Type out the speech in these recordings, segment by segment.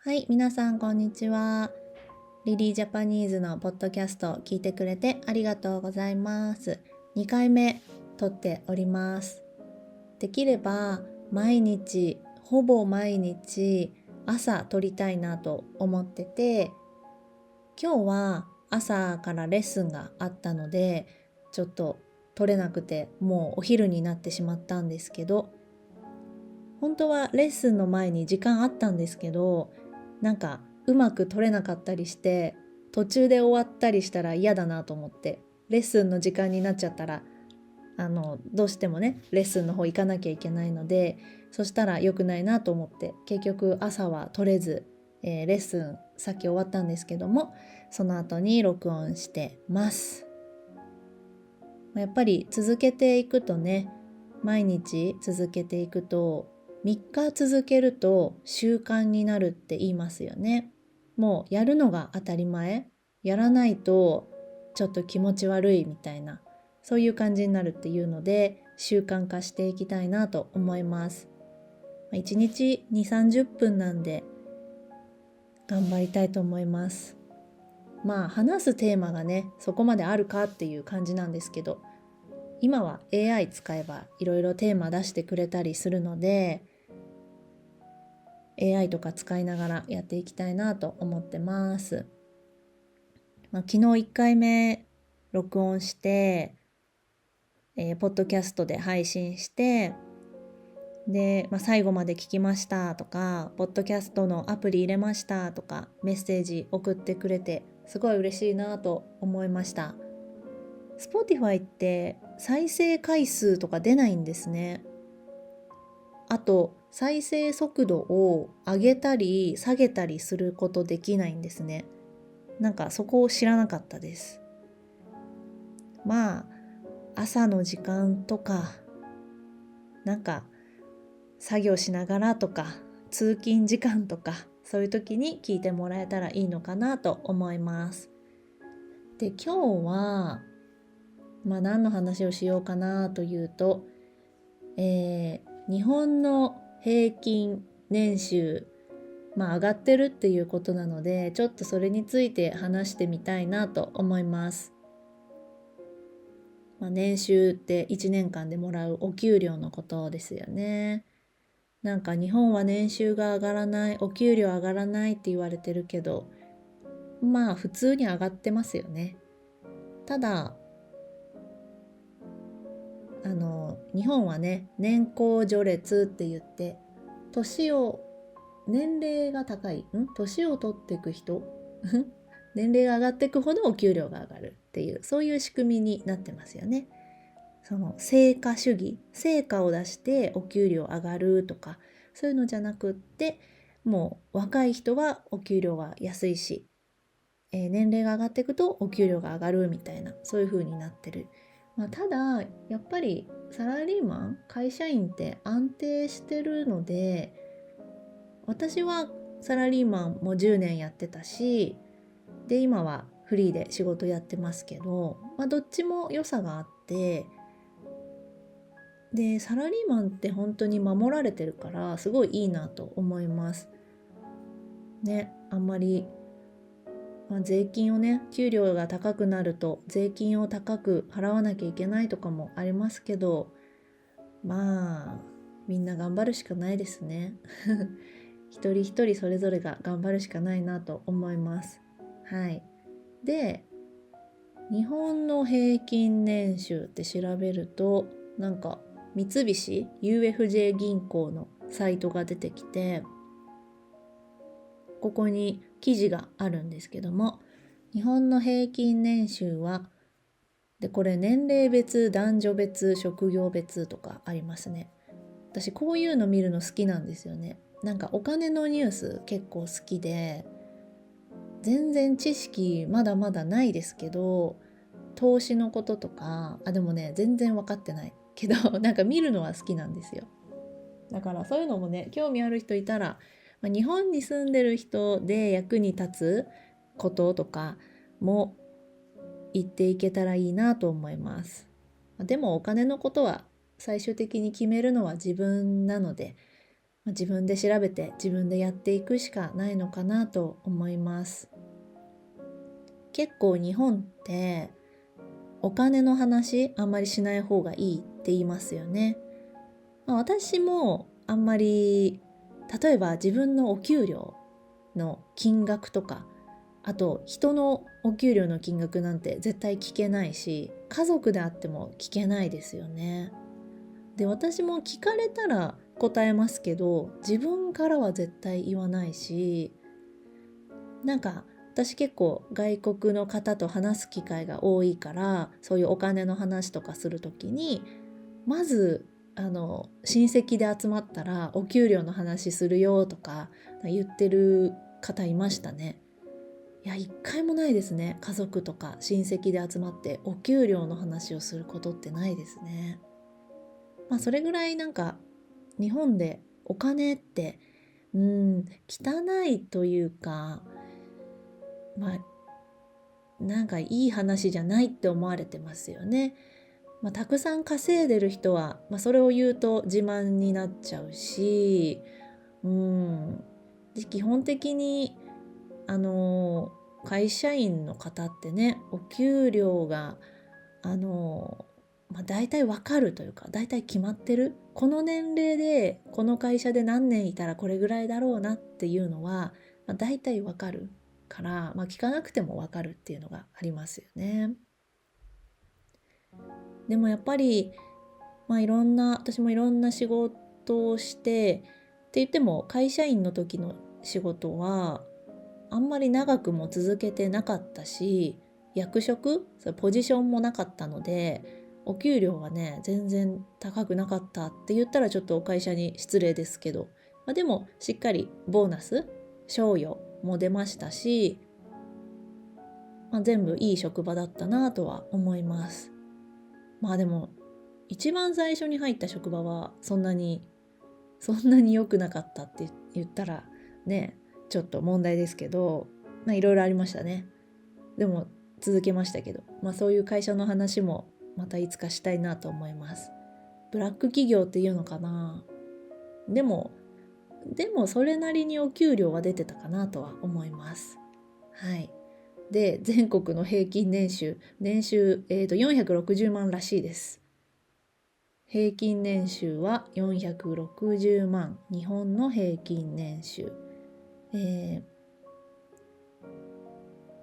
はい、皆さんこんにちは。リリージャパニーズのポッドキャストを聞いてくれてありがとうございます。2回目撮っております。できればほぼ毎日朝撮りたいなと思ってて、今日は朝からレッスンがあったので、ちょっと撮れなくてもうお昼になってしまったんですけど、本当はレッスンの前に時間あったんですけど、なんかうまく取れなかったりして途中で終わったりしたら嫌だなと思って、レッスンの時間になっちゃったらどうしてもねレッスンの方行かなきゃいけないので、そしたら良くないなと思って結局朝は取れず、レッスンさっき終わったんですけども、その後に録音してます。やっぱり続けていくとね、毎日続けていくと3日続けると習慣になるって言いますよね。もうやるのが当たり前、やらないとちょっと気持ち悪いみたいな、そういう感じになるっていうので習慣化していきたいなと思います。1日2、30分なんで頑張りたいと思います。話すテーマがねそこまであるかっていう感じなんですけど、今は AI 使えばいろいろテーマ出してくれたりするので、 AI とか使いながらやっていきたいなと思ってます。昨日1回目録音して、ポッドキャストで配信して、で、最後まで聞きましたとか、ポッドキャストのアプリ入れましたとかメッセージ送ってくれてすごい嬉しいなと思いました。 Spotify って再生回数とか出ないんですね。あと再生速度を上げたり下げたりすることできないんですね。なんかそこを知らなかったです。朝の時間とか、なんか作業しながらとか通勤時間とか、そういう時に聞いてもらえたらいいのかなと思います。で、今日は何の話をしようかなというと、日本の平均年収上がってるっていうことなので、ちょっとそれについて話してみたいなと思います。年収って1年間でもらうお給料のことですよね。なんか日本は年収が上がらない、お給料上がらないって言われてるけど、普通に上がってますよね。ただ日本はね、年功序列って言って、年齢が高い、年を取っていく人年齢が上がっていくほどお給料が上がるっていう、そういう仕組みになってますよね。その成果主義、成果を出してお給料上がるとか、そういうのじゃなくって、もう若い人はお給料が安いし、年齢が上がっていくとお給料が上がるみたいな、そういう風になってる。ただやっぱりサラリーマン、会社員って安定してるので、私はサラリーマンも10年やってたし、で今はフリーで仕事やってますけど、どっちも良さがあって、でサラリーマンって本当に守られてるからすごいいいなと思いますね。あんまり、税金をね、給料が高くなると税金を高く払わなきゃいけないとかもありますけど、みんな頑張るしかないですね一人一人それぞれが頑張るしかないなと思います。はい。で、日本の平均年収って調べると、なんか三菱 UFJ 銀行のサイトが出てきて、ここに記事があるんですけども、日本の平均年収は、でこれ年齢別、男女別、職業別とかありますね。私こういうの見るの好きなんですよね。なんかお金のニュース結構好きで、全然知識まだまだないですけど、投資のこととか、でもね全然分かってないけどなんか見るのは好きなんですよ。だからそういうのもね、興味ある人いたら、日本に住んでる人で役に立つこととかも言っていけたらいいなと思います。でもお金のことは最終的に決めるのは自分なので、自分で調べて自分でやっていくしかないのかなと思います。結構日本ってお金の話あんまりしない方がいいって言いますよね。私もあんまり、例えば自分のお給料の金額とか、あと人のお給料の金額なんて絶対聞けないし、家族であっても聞けないですよね。で、私も聞かれたら答えますけど、自分からは絶対言わないし、私結構外国の方と話す機会が多いから、そういうお金の話とかするときに、まず親戚で集まったらお給料の話するよとか言ってる方いましたね。いや、一回もないですね。家族とか親戚で集まってお給料の話をすることってないですね。それぐらい日本でお金って汚いというか、いい話じゃないって思われてますよね。たくさん稼いでる人は、それを言うと自慢になっちゃうし、基本的に会社員の方ってね、お給料が大体わかるというか、大体決まってる。この年齢でこの会社で何年いたらこれぐらいだろうなっていうのは、大体わかるから、聞かなくてもわかるっていうのがありますよね。でもやっぱり、私もいろんな仕事をしてって言っても、会社員の時の仕事はあんまり長くも続けてなかったし、役職、ポジションもなかったので、お給料はね、全然高くなかったって言ったらちょっと会社に失礼ですけど、でもしっかりボーナス、賞与も出ましたし、全部いい職場だったなとは思います。でも一番最初に入った職場はそんなに良くなかったって言ったらね、ちょっと問題ですけど、いろいろありましたね。でも続けましたけど、そういう会社の話もまたいつかしたいなと思います。ブラック企業っていうのかな。でもそれなりにお給料は出てたかなとは思います。はい。で、全国の平均年収460万らしいです。平均年収は460万。日本の平均年収。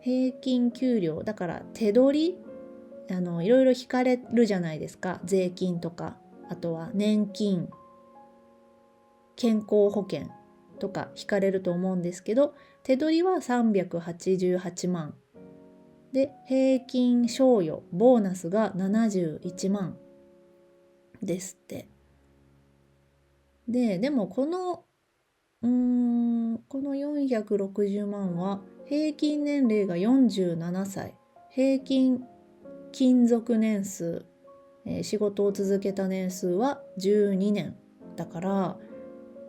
平均給料だから手取りいろいろ引かれるじゃないですか。税金とか、あとは年金、健康保険とか引かれると思うんですけど、手取りは388万で、平均賞与ボーナスが71万ですって。でもこの460万は平均年齢が47歳、平均勤続年数、仕事を続けた年数は12年だから、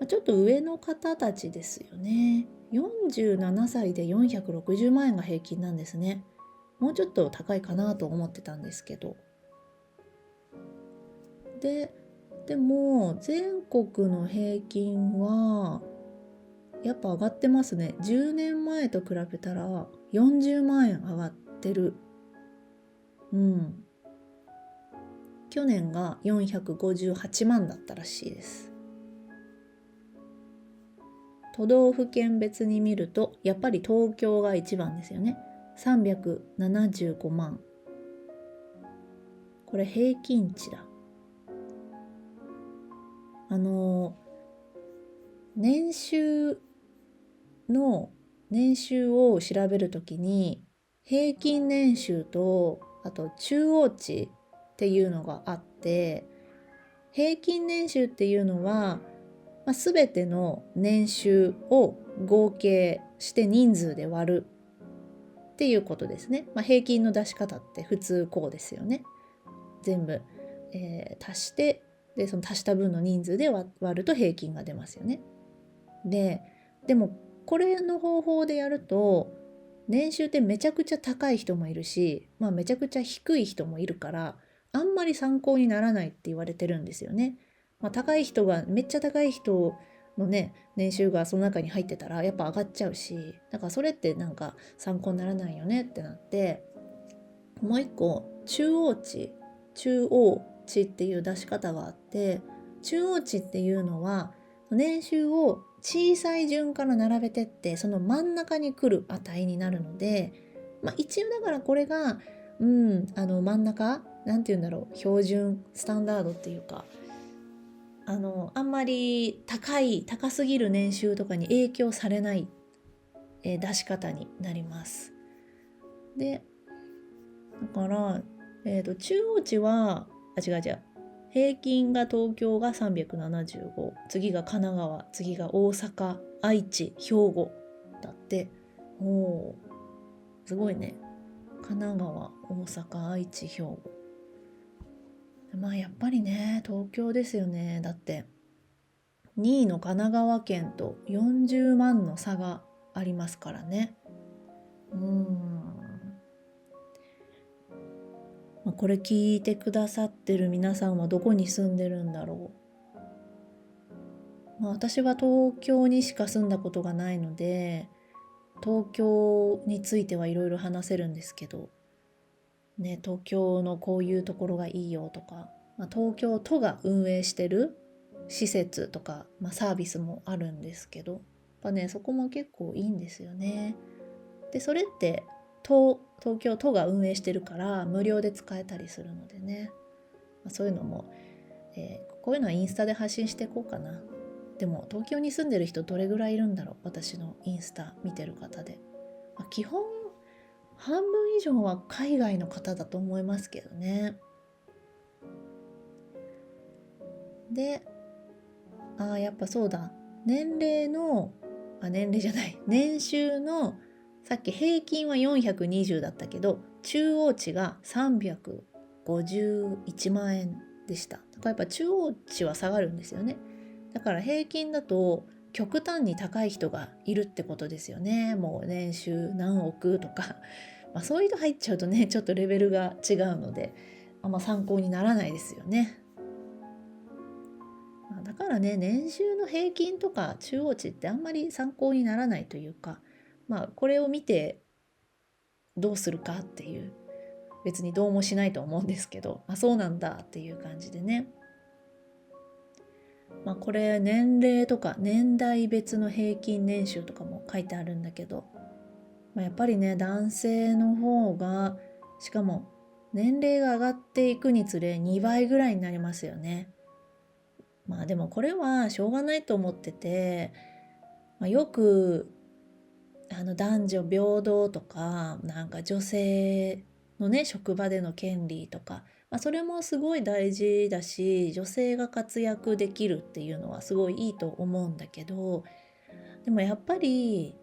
ちょっと上の方たちですよね。47歳で460万円が平均なんですね。もうちょっと高いかなと思ってたんですけど。でも全国の平均はやっぱ上がってますね。10年前と比べたら40万円上がってる。去年が458万だったらしいです。都道府県別に見るとやっぱり東京が一番ですよね。375万。これ平均値だ。年収を調べるときに平均年収とあと中央値っていうのがあって、平均年収っていうのは、全ての年収を合計して人数で割るっていうことですね。平均の出し方って普通こうですよね。全部、足してでその足した分の人数で割ると平均が出ますよね。でもこれの方法でやると年収ってめちゃくちゃ高い人もいるし、めちゃくちゃ低い人もいるからあんまり参考にならないって言われてるんですよね。高い人がめっちゃ高い人のね年収がその中に入ってたらやっぱ上がっちゃうし、だからそれってなんか参考にならないよねってなって、もう一個中央値っていう出し方があって、中央値っていうのは年収を小さい順から並べてって、その真ん中に来る値になるので、一応だからこれが真ん中なんて言うんだろう、標準スタンダードっていうか、あんまり高すぎる年収とかに影響されない、出し方になります。でだから、中央値は違う平均が東京が375、次が神奈川、次が大阪、愛知、兵庫だって。おー、すごいね。神奈川、大阪、愛知、兵庫。やっぱりね東京ですよね。だって2位の神奈川県と40万の差がありますからね。これ聞いてくださってる皆さんはどこに住んでるんだろう。私は東京にしか住んだことがないので、東京についてはいろいろ話せるんですけどね、東京のこういうところがいいよとか、東京都が運営してる施設とか、サービスもあるんですけど、やっぱねそこも結構いいんですよね。でそれって東京都が運営してるから無料で使えたりするのでね、そういうのも、こういうのはインスタで発信していこうかな。でも東京に住んでる人どれぐらいいるんだろう、私のインスタ見てる方で。基本半分以上は海外の方だと思いますけどね。でやっぱそうだ、年齢じゃない、年収のさっき平均は420だったけど中央値が351万円でした。だからやっぱ中央値は下がるんですよね。だから平均だと極端に高い人がいるってことですよね。もう年収何億とかそういう人入っちゃうとねちょっとレベルが違うのであんま参考にならないですよね。だからね年収の平均とか中央値ってあんまり参考にならないというか、これを見てどうするかっていう、別にどうもしないと思うんですけど、そうなんだっていう感じでね。これ年齢とか年代別の平均年収とかも書いてあるんだけど、やっぱりね男性の方が、しかも年齢が上がっていくにつれ2倍ぐらいになりますよね。でもこれはしょうがないと思ってて、よく男女平等とかなんか女性のね職場での権利とか、それもすごい大事だし、女性が活躍できるっていうのはすごいいいと思うんだけど、でもやっぱり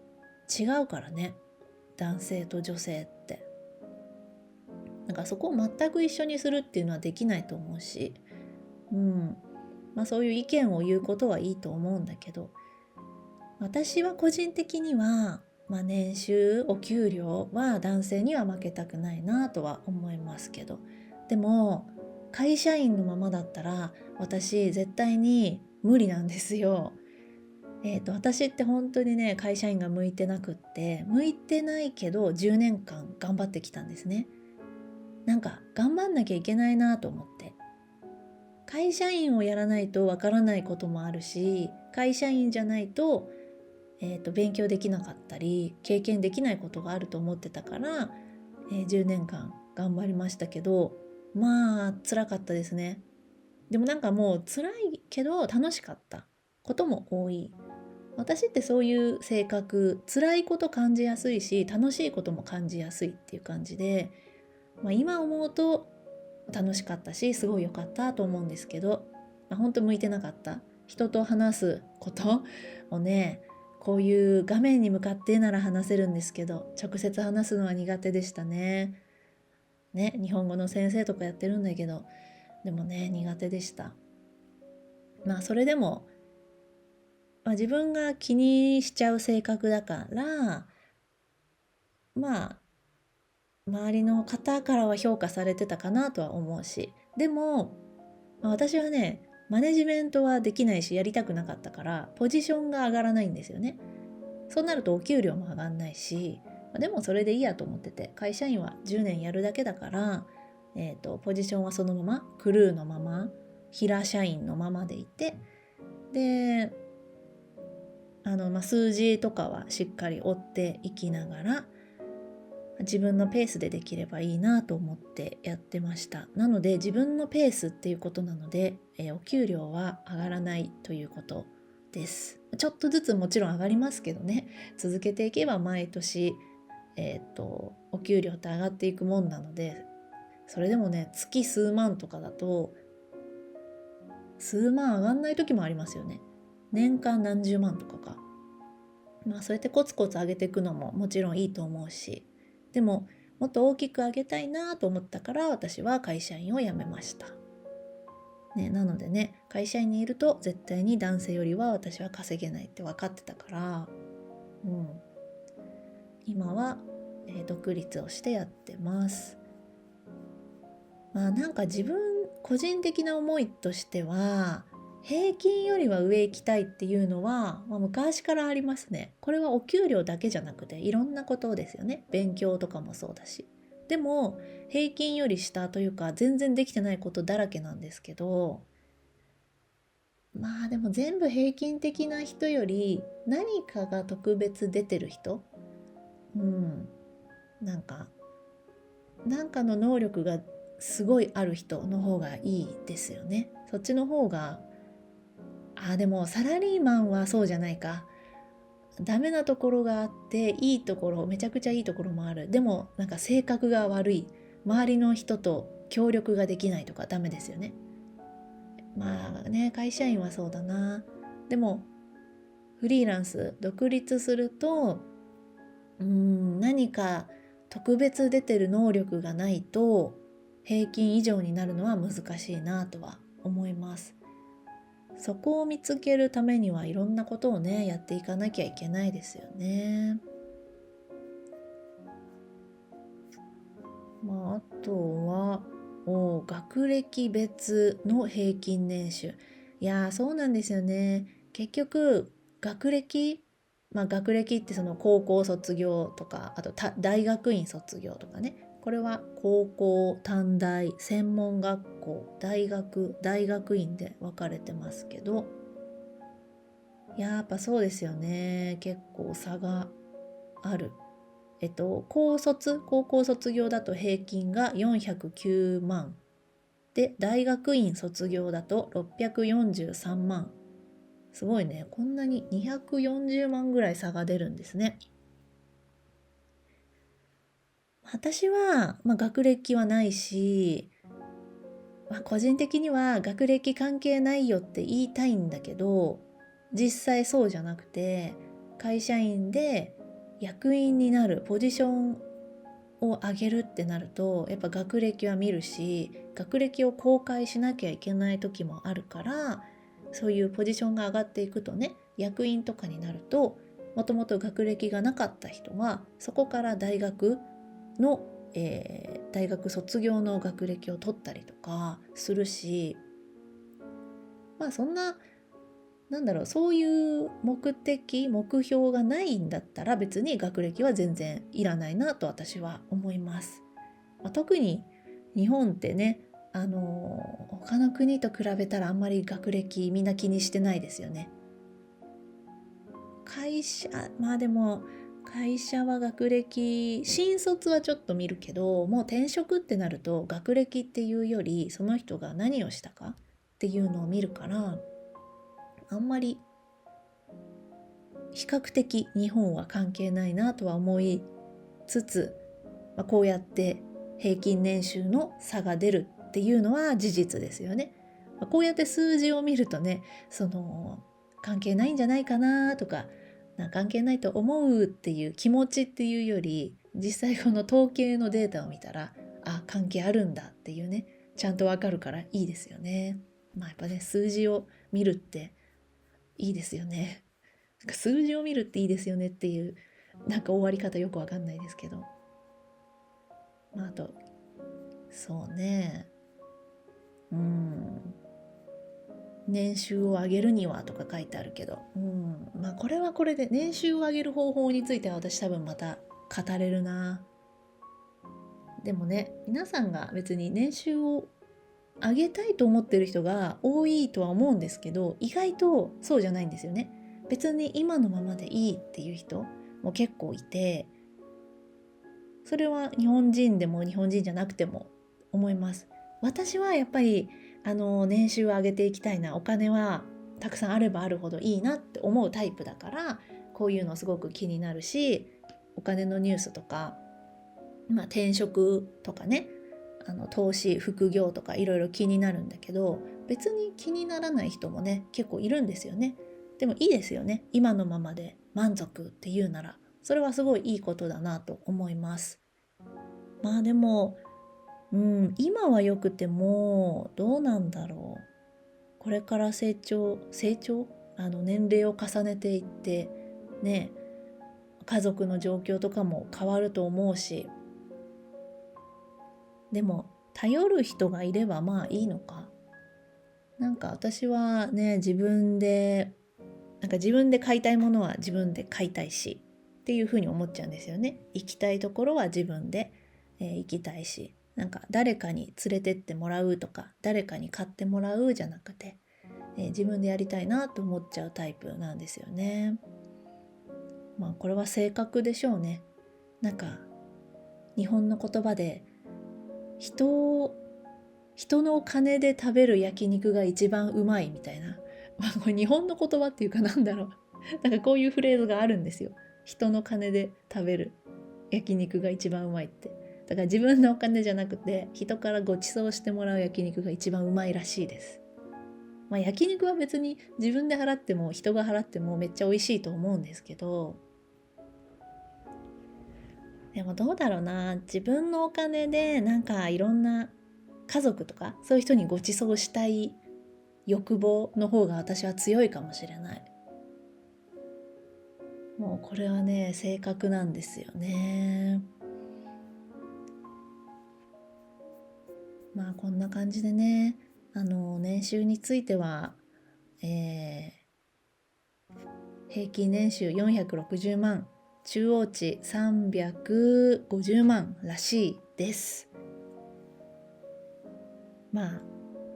違うからね、男性と女性って。なんかそこを全く一緒にするっていうのはできないと思うし、そういう意見を言うことはいいと思うんだけど、私は個人的には、年収お給料は男性には負けたくないなとは思いますけど、でも会社員のままだったら私絶対に無理なんですよ。私って本当にね会社員が向いてなくって、向いてないけど10年間頑張ってきたんですね。なんか頑張んなきゃいけないなと思って。会社員をやらないとわからないこともあるし、会社員じゃないと勉強できなかったり経験できないことがあると思ってたから、10年間頑張りましたけど、辛かったですね。でもなんかもう辛いけど楽しかったことも多い。私ってそういう性格、辛いこと感じやすいし楽しいことも感じやすいっていう感じで、今思うと楽しかったしすごい良かったと思うんですけど、本当向いてなかった。人と話すことをね、こういう画面に向かってなら話せるんですけど、直接話すのは苦手でしたね。日本語の先生とかやってるんだけど、でもね苦手でした。それでも、自分が気にしちゃう性格だから、周りの方からは評価されてたかなとは思うし、でも、私はねマネジメントはできないしやりたくなかったからポジションが上がらないんですよね。そうなるとお給料も上がんないし、でもそれでいいやと思ってて、会社員は10年やるだけだから、ポジションはそのままクルーのまま平社員のままでいて、で数字とかはしっかり追っていきながら自分のペースでできればいいなと思ってやってました。なので自分のペースっていうことなので、お給料は上がらないということです。ちょっとずつもちろん上がりますけどね、続けていけば毎年、お給料って上がっていくもんなので、それでもね月数万とかだと数万上がんない時もありますよね。年間何十万とかか。そうやってコツコツ上げていくのももちろんいいと思うし、でももっと大きく上げたいなと思ったから私は会社員を辞めました。なのでね、会社員にいると絶対に男性よりは私は稼げないって分かってたから、今は、独立をしてやってます。なんか自分個人的な思いとしては、平均よりは上行きたいっていうのは、昔からありますね。これはお給料だけじゃなくていろんなことですよね。勉強とかもそうだし。でも平均より下というか全然できてないことだらけなんですけど、でも全部平均的な人より何かが特別出てる人、なんかの能力がすごいある人の方がいいですよね。そっちの方が、でもサラリーマンはそうじゃないか。ダメなところがあっていいところ、めちゃくちゃいいところもある。でもなんか性格が悪い、周りの人と協力ができないとかダメですよね。会社員はそうだな。でもフリーランス独立すると何か特別出てる能力がないと平均以上になるのは難しいなとは思います。そこを見つけるためにはいろんなことをねやっていかなきゃいけないですよね。あとは学歴別の平均年収。いやそうなんですよね。結局学歴学歴ってその高校卒業とか、あと大学院卒業とかね、これは高校、短大、専門学校、大学、大学院で分かれてますけど、やっぱそうですよね。結構差がある。高校卒業だと平均が409万で、大学院卒業だと643万。すごいね。こんなに240万ぐらい差が出るんですね。私は、学歴はないし、個人的には学歴関係ないよって言いたいんだけど、実際そうじゃなくて、会社員で役員になるポジションを上げるってなると、やっぱ学歴は見るし、学歴を公開しなきゃいけない時もあるから、そういうポジションが上がっていくとね、役員とかになると、もともと学歴がなかった人はそこから大学の、大学卒業の学歴を取ったりとかするし、そんなそういう目標がないんだったら別に学歴は全然いらないなと私は思います。特に日本ってね、他の国と比べたらあんまり学歴みんな気にしてないですよね。会社でも会社は学歴、新卒はちょっと見るけど、もう転職ってなると学歴っていうよりその人が何をしたかっていうのを見るから、あんまり比較的日本は関係ないなとは思いつつ、こうやって平均年収の差が出るっていうのは事実ですよね。こうやって数字を見るとね、関係ないんじゃないかなとか、関係ないと思うっていう気持ちっていうより、実際この統計のデータを見たら、関係あるんだっていうね、ちゃんとわかるからいいですよね。やっぱね、数字を見るっていいですよね。数字を見るっていいですよねっていう終わり方よくわかんないですけど、あとそうね、年収を上げるにはとか書いてあるけど、まあこれはこれで年収を上げる方法については私多分また語れるな。でもね、皆さんが別に年収を上げたいと思ってる人が多いとは思うんですけど、意外とそうじゃないんですよね。別に今のままでいいっていう人も結構いて、それは日本人でも日本人じゃなくても思います。私はやっぱり年収を上げていきたいな、お金はたくさんあればあるほどいいなって思うタイプだから、こういうのすごく気になるし、お金のニュースとか、転職とかね、投資副業とかいろいろ気になるんだけど、別に気にならない人もね結構いるんですよね。でもいいですよね、今のままで満足っていうなら。それはすごいいいことだなと思います。まあでも今はよくてもどうなんだろう。これから成長年齢を重ねていってね、家族の状況とかも変わると思うし、でも頼る人がいればまあいいのか。なんか私はね、自分で買いたいものは自分で買いたいしっていうふうに思っちゃうんですよね。行きたいところは自分で、行きたいし、なんか誰かに連れてってもらうとか誰かに買ってもらうじゃなくて、自分でやりたいなと思っちゃうタイプなんですよね。まあこれは性格でしょうね。なんか日本の言葉で人のお金で食べる焼肉が一番うまいみたいな、これ日本の言葉っていうかなんだろうなんかこういうフレーズがあるんですよ。人の金で食べる焼肉が一番うまいって。だから自分のお金じゃなくて人からご馳走してもらう焼肉が一番うまいらしいです。焼肉は別に自分で払っても人が払ってもめっちゃ美味しいと思うんですけど、でもどうだろうな、自分のお金でなんかいろんな家族とかそういう人にご馳走したい欲望の方が私は強いかもしれない。もうこれはね、性格なんですよね。まあこんな感じでね、年収については、平均年収460万、中央値350万らしいです。まあ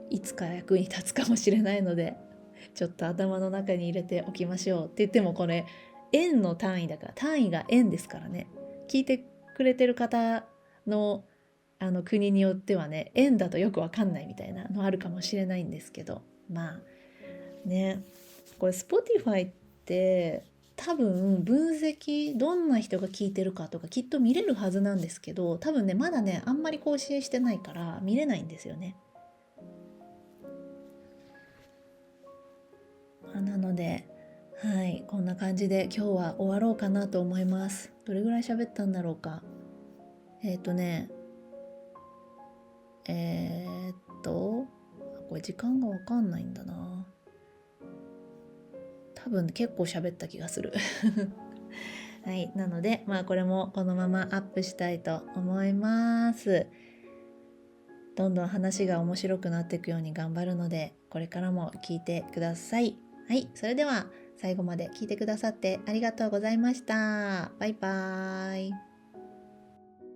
いつか役に立つかもしれないので、ちょっと頭の中に入れておきましょう。って言ってもこれ円の単位だから、単位が円ですからね。聞いてくれてる方の国によってはね、円だとよくわかんないみたいなのあるかもしれないんですけど、まあね、これ Spotify って多分分析、どんな人が聞いてるかとかきっと見れるはずなんですけど、多分ねまだねあんまり更新してないから見れないんですよね。なので、はい、こんな感じで今日は終わろうかなと思います。どれぐらい喋ったんだろうか。えっ、とね、これ時間がわかんないんだな。多分結構喋った気がする。はい、なので、これもこのままアップしたいと思います。どんどん話が面白くなっていくように頑張るので、これからも聞いてください。はい、それでは最後まで聞いてくださってありがとうございました。バイバーイ。